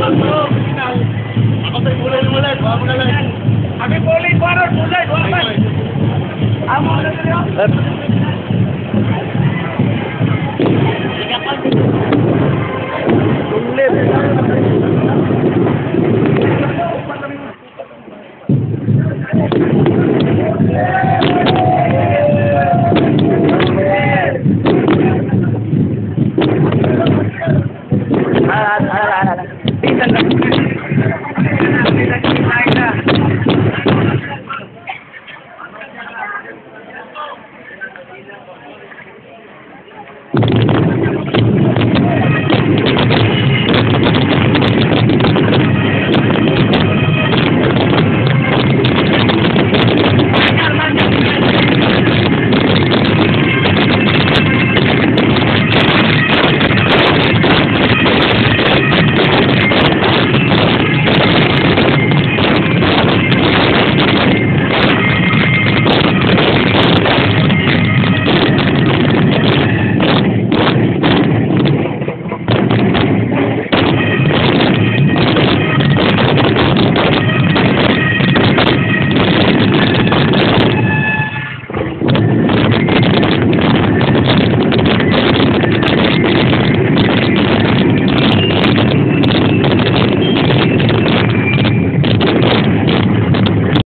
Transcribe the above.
Ako sa'yo mulay. Buha mo na lang. Kami mulay. Buha man. Amo na lang. Pinsan lang.